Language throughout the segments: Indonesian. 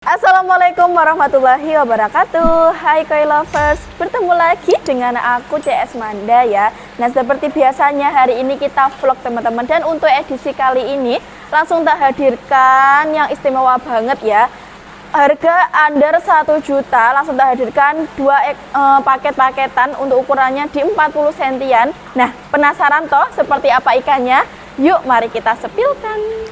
Assalamualaikum warahmatullahi wabarakatuh. Hai koi lovers, bertemu lagi dengan aku CS Manda ya. Nah, seperti biasanya hari ini kita vlog teman-teman, dan untuk edisi kali ini langsung tak hadirkan yang istimewa banget ya. Harga under 1 juta langsung tak hadirkan dua paket-paketan untuk ukurannya di 40 sentian. Nah, penasaran toh seperti apa ikannya? Yuk mari kita sepilkan.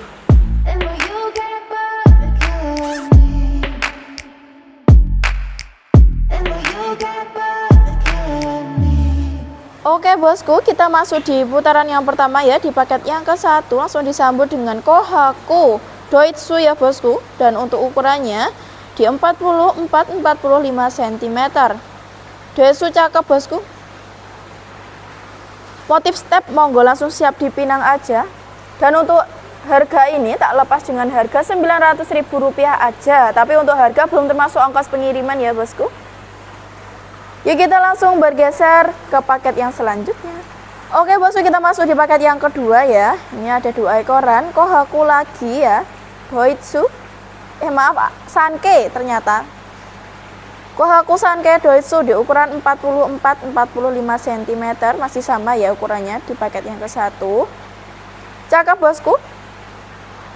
Oke bosku, kita masuk di putaran yang pertama ya. Di paket yang ke-1 langsung disambut dengan Kohaku Doitsu ya bosku. Dan untuk ukurannya di 44-45 cm. Doitsu cakep bosku. Motif step monggo langsung siap dipinang aja. Dan untuk harga ini tak lepas dengan harga Rp900.000 aja. Tapi untuk harga belum termasuk ongkos pengiriman ya bosku. Yuk kita langsung bergeser ke paket yang selanjutnya. Oke bosku, kita masuk di paket yang kedua ya. Ini ada 2 ekoran Kohaku lagi ya. Doitsu. Sanke ternyata. Kohaku Sanke Doitsu di ukuran 44-45 cm. Masih sama ya ukurannya di paket yang ke-1. Cakep bosku.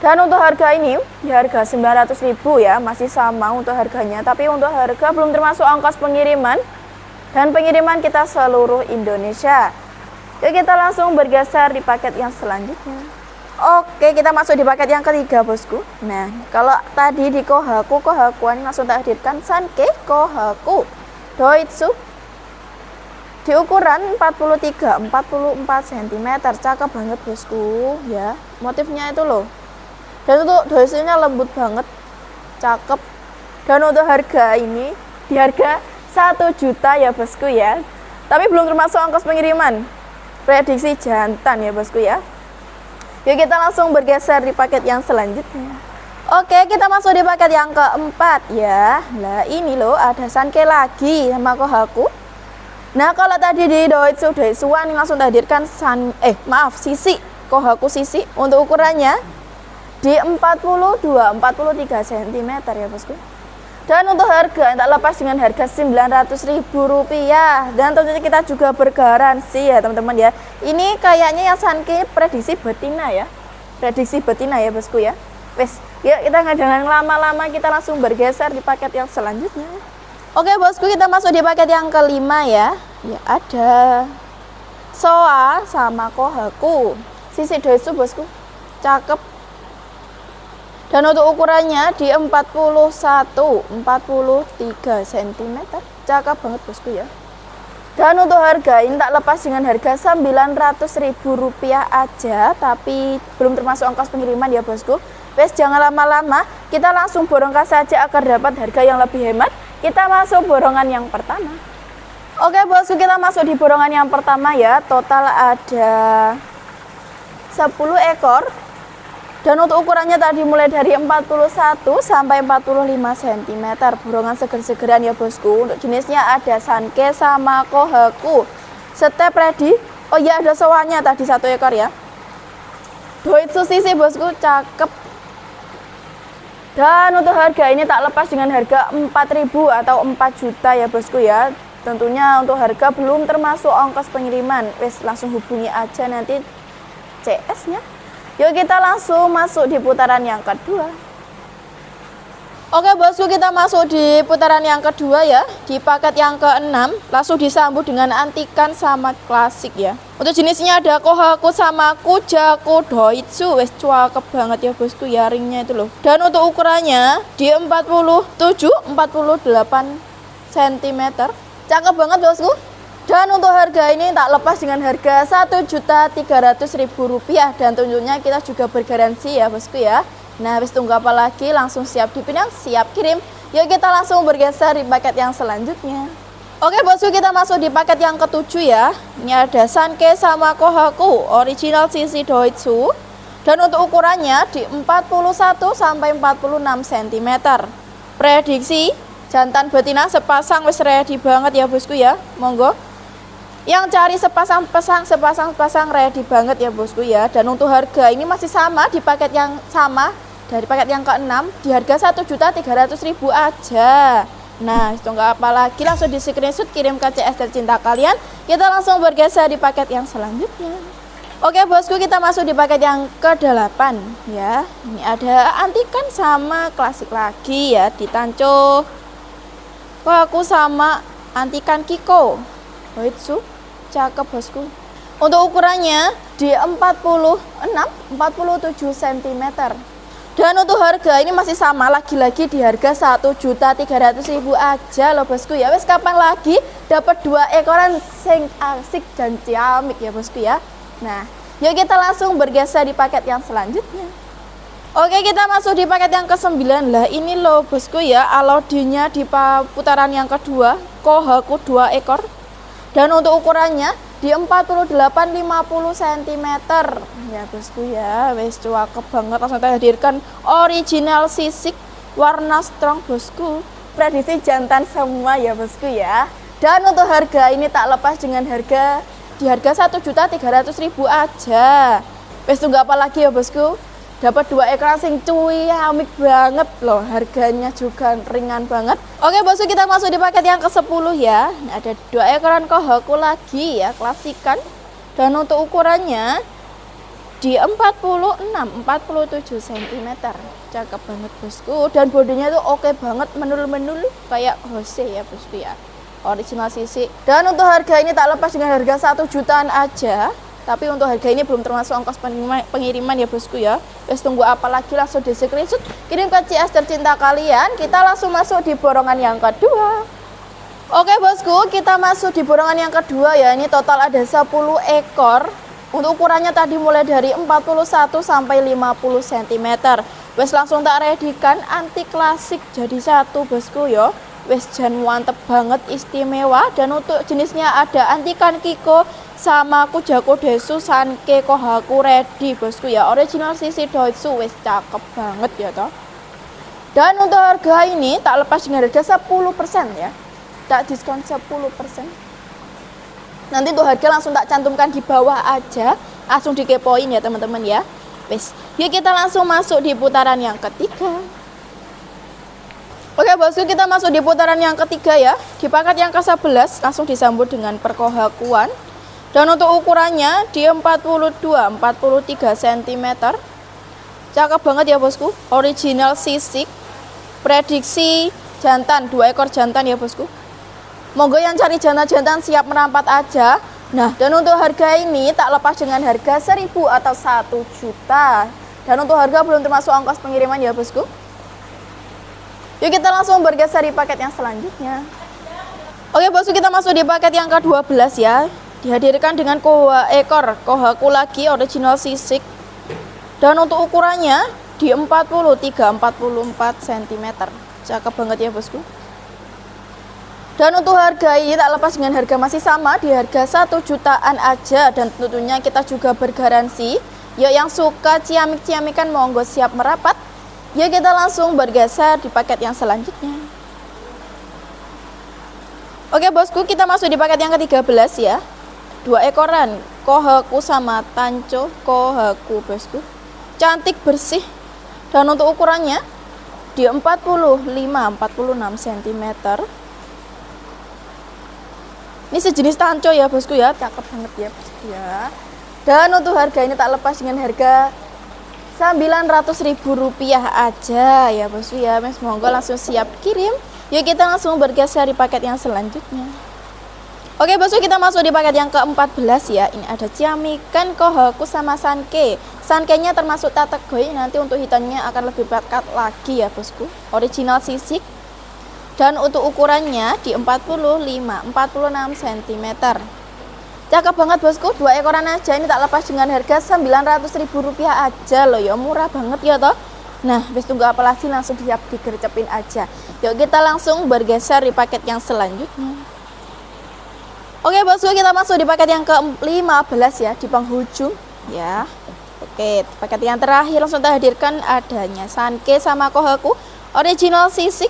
Dan untuk harga ini di harga Rp900.000 ya. Masih sama untuk harganya. Tapi untuk harga belum termasuk ongkos pengiriman. Dan pengiriman kita seluruh Indonesia. Yuk kita langsung bergeser di paket yang selanjutnya. Oke, kita masuk di paket yang ketiga bosku. Nah, kalau tadi di Kohakuan langsung tak hadirkan Sanke Kohaku Doitsu di ukuran 43-44 cm. Cakep banget bosku ya. Motifnya itu loh. Dan untuk Doitsunya lembut banget. Cakep. Dan untuk harga ini di harga 1 juta ya bosku ya. Tapi belum termasuk ongkos pengiriman. Prediksi jantan ya bosku ya. Yuk kita langsung bergeser di paket yang selanjutnya. Oke, kita masuk di paket yang keempat ya. Nah ini loh, ada Sanke lagi sama Kohaku. Nah kalau tadi di Doitsuan langsung hadirkan Sisi Kohaku Sisi. Untuk ukurannya di 42-43 cm ya bosku. Dan untuk harga yang tak lepas dengan harga Rp900.000. Dan tentunya kita juga bergaransi ya teman-teman ya. Ini kayaknya yang Sanke prediksi betina ya. Prediksi betina ya bosku ya. Wes, yuk kita nggak jangan lama-lama, kita langsung bergeser di paket yang selanjutnya. Oke bosku, kita masuk di paket yang kelima ya. Ya ada Soa sama Kohaku Sisi Doitsu bosku. Cakep. Dan untuk ukurannya di 41-43 cm. Cakep banget bosku ya. Dan untuk harga ini tak lepas dengan harga Rp900.000 aja. Tapi belum termasuk ongkos pengiriman ya bosku. Wes jangan lama-lama, kita langsung borongkan saja agar dapat harga yang lebih hemat. Kita masuk borongan yang pertama. Oke bosku, kita masuk di borongan yang pertama ya. Total ada 10 ekor. Dan untuk ukurannya tadi mulai dari 41 sampai 45 cm. Borongan seger-segeran ya bosku. Untuk jenisnya ada Sanke sama Kohaku. Step ready. Oh iya, ada Soanya tadi 1 ekor ya. Doitsu Sisi bosku, cakep. Dan untuk harga ini tak lepas dengan harga 4.000 atau 4 juta ya bosku ya. Tentunya untuk harga belum termasuk ongkos pengiriman. Wes langsung hubungi aja nanti CS-nya. Yuk kita langsung masuk di putaran yang kedua. Oke bosku, kita masuk di putaran yang kedua ya. Di paket yang ke-6 langsung disambut dengan antikan sama klasik ya. Untuk jenisnya ada Kohaku sama Kujaku Doitsu. Wes cakep banget ya bosku ya, ringnya itu loh. Dan untuk ukurannya di 47-48 cm. Cakep banget bosku. Dan untuk harga ini tak lepas dengan harga Rp1.300.000. Dan tentunya kita juga bergaransi ya bosku ya. Nah habis tunggu apa lagi, langsung siap dipinang, siap kirim. Yuk kita langsung bergeser di paket yang selanjutnya. Oke bosku, kita masuk di paket yang ke-7 ya. Ini ada Sanke sama Kohaku original Sisi Doitsu. Dan untuk ukurannya di 41 sampai 46 cm. Prediksi jantan betina sepasang wis ready banget ya bosku ya. Monggo yang cari sepasang ready banget ya bosku ya. Dan untuk harga ini masih sama di paket yang sama dari paket yang ke-6 di harga 1.300.000 aja. Nah, itu nggak apa lagi, langsung di screenshot kirim ke CS tercinta kalian. Kita langsung bergeser di paket yang selanjutnya. Oke bosku, kita masuk di paket yang ke-8 ya. Ini ada antikan sama klasik lagi ya, di Tanco. Aku sama antikan Kiko. Itu cakep bosku. Untuk ukurannya di 47 cm. Dan untuk harga ini masih sama, lagi-lagi di harga 1.300.000 aja loh bosku ya. Wes kapan lagi dapat 2 ekoran sing asik dan ciamik ya bosku ya. Nah, yuk kita langsung bergeser di paket yang selanjutnya. Oke, kita masuk di paket yang ke-9. Lah ini loh bosku ya, alodinya di putaran yang kedua, Kohaku 2 ekor. Dan untuk ukurannya di 48-50 cm ya bosku ya. Wes cakep banget, langsung kita hadirkan original sisik warna strong bosku. Prediksi jantan semua ya bosku ya. Dan untuk harga ini tak lepas dengan harga di harga 1.300.000 aja. Wes tunggu apa lagi ya bosku, dapat 2 ekor sing ciamik banget loh, harganya juga ringan banget. Oke bosku, kita masuk di paket yang ke-10 ya. Nah, ada 2 ekoran Kohaku lagi ya, klasikan. Dan untuk ukurannya di 46-47 cm. Cakep banget bosku, dan bodinya tuh oke banget, menul-menul kayak Hose ya bosku ya, original sisik. Dan untuk harga ini tak lepas dengan harga 1 jutaan aja. Tapi untuk harga ini belum termasuk ongkos pengiriman ya bosku ya. Wes tunggu apa lagi, langsung di screenshot kirim ke CS tercinta kalian. Kita langsung masuk di borongan yang kedua. Oke bosku, kita masuk di borongan yang kedua ya. Ini total ada 10 ekor. Untuk ukurannya tadi mulai dari 41 sampai 50 cm. Wes langsung tak redikan anti klasik jadi satu bosku ya. Wes jan mantep banget, istimewa. Dan untuk jenisnya ada antikan Kiko sama Kujaku Desu Sanke Kohaku ready bosku ya, original sisi Doitsu. Wes cakep banget ya toh. Dan untuk harga ini tak lepas dengan harga 10% ya, tak diskon 10%. Nanti untuk harga langsung tak cantumkan di bawah aja, langsung dikepoin ya teman-teman ya. Wes, yuk kita langsung masuk di putaran yang ketiga. Oke bosku, kita masuk di putaran yang ketiga ya. Di paket yang ke-11 langsung disambut dengan perkohakuan. Dan untuk ukurannya di 42-43 cm. Cakep banget ya bosku, original sisik. Prediksi jantan, 2 ekor jantan ya bosku. Monggo yang cari jantan-jantan siap merapat aja. Nah, dan untuk harga ini tak lepas dengan harga 1.000 atau 1 juta. Dan untuk harga belum termasuk ongkos pengiriman ya bosku. Yuk kita langsung bergeser di paket yang selanjutnya. Oke bosku, kita masuk di paket yang ke-12 ya. Dihadirkan dengan 2 ekor Kohaku lagi original sisik. Dan untuk ukurannya di 43-44 cm. Cakep banget ya bosku. Dan untuk harga ini tak lepas dengan harga masih sama, di harga 1 jutaan aja. Dan tentunya kita juga bergaransi. Yuk yang suka ciamik-ciamikan monggo siap merapat. Yuk kita langsung bergeser di paket yang selanjutnya. Oke bosku, kita masuk di paket yang ke-13 ya. 2 ekoran Kohaku sama Tanco Kohaku bosku. Cantik, bersih. Dan untuk ukurannya di 45-46 cm. Ini sejenis Tanco ya bosku ya, cakep banget ya bosku ya. Dan untuk harga ini tak lepas dengan harga Rp900.000 aja ya bosku ya. Mas monggo langsung siap kirim. Yuk kita langsung bergeser di paket yang selanjutnya. Oke bosku, kita masuk di paket yang ke-14 ya. Ini ada ciamikan Kohaku sama Sanke. Sankenya termasuk kategori, nanti untuk hitamnya akan lebih pekat lagi ya bosku. Original sisik. Dan untuk ukurannya di 45-46 cm. Cakep banget bosku, 2 ekoran aja. Ini tak lepas dengan harga Rp900.000 aja loh ya, murah banget ya toh. Nah, wis tunggu apa lagi, langsung siap digercepin aja. Yuk kita langsung bergeser di paket yang selanjutnya. Oke bosku, kita masuk di paket yang ke-15 ya, di penghujung ya. Oke, paket yang terakhir langsung kita hadirkan adanya Sanke sama Kohaku original sisik.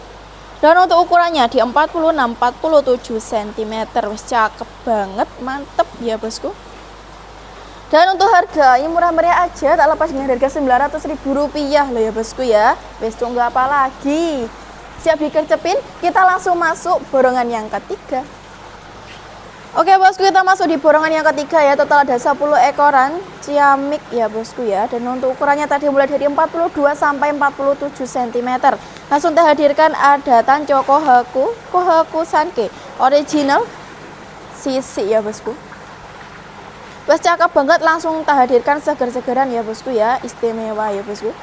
Dan untuk ukurannya di 46-47 cm. Wis cakep banget, mantep ya bosku. Dan untuk harga ini murah meriah aja, tak lepas dengan harga Rp900.000 loh ya bosku ya. Wes tunggu apa lagi? Siap dikercepin? Kita langsung masuk borongan yang ketiga. Oke bosku, kita masuk di borongan yang ketiga ya. Total ada 10 ekoran ciamik ya bosku ya. Dan untuk ukurannya tadi mulai dari 42 sampai 47 cm. Langsung kita hadirkan ada Tancho Kohaku Sanke original sisi ya bosku. Wes cakep banget, langsung tak hadirkan seger-segeran ya bosku ya, istimewa ya bosku.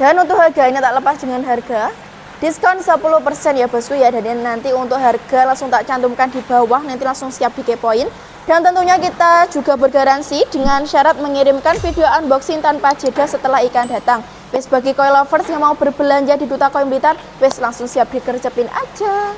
Dan untuk harganya tak lepas dengan harga diskon 10% ya bosku ya. Dan nanti untuk harga langsung tak cantumkan di bawah, nanti langsung siap dikepoin. Dan tentunya kita juga bergaransi dengan syarat mengirimkan video unboxing tanpa jeda setelah ikan datang. Wes bagi koi lovers yang mau berbelanja di Duta Koin Blitar, wes langsung siap dikercepin aja.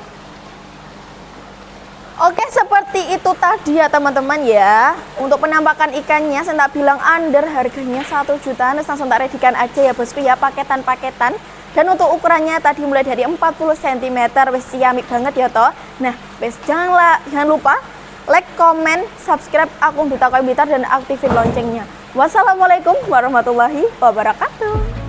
Oke, seperti itu tadi ya teman-teman ya. Untuk penampakan ikannya saya tak bilang under, harganya 1 juta. Langsung tak redikan aja ya bosku ya, paketan-paketan. Dan untuk ukurannya tadi mulai dari 40 cm, wes ciamik banget ya toh. Nah, wes jangan lupa like, komen, subscribe akun Duta Koin Blitar dan aktifin loncengnya. Wassalamualaikum warahmatullahi wabarakatuh.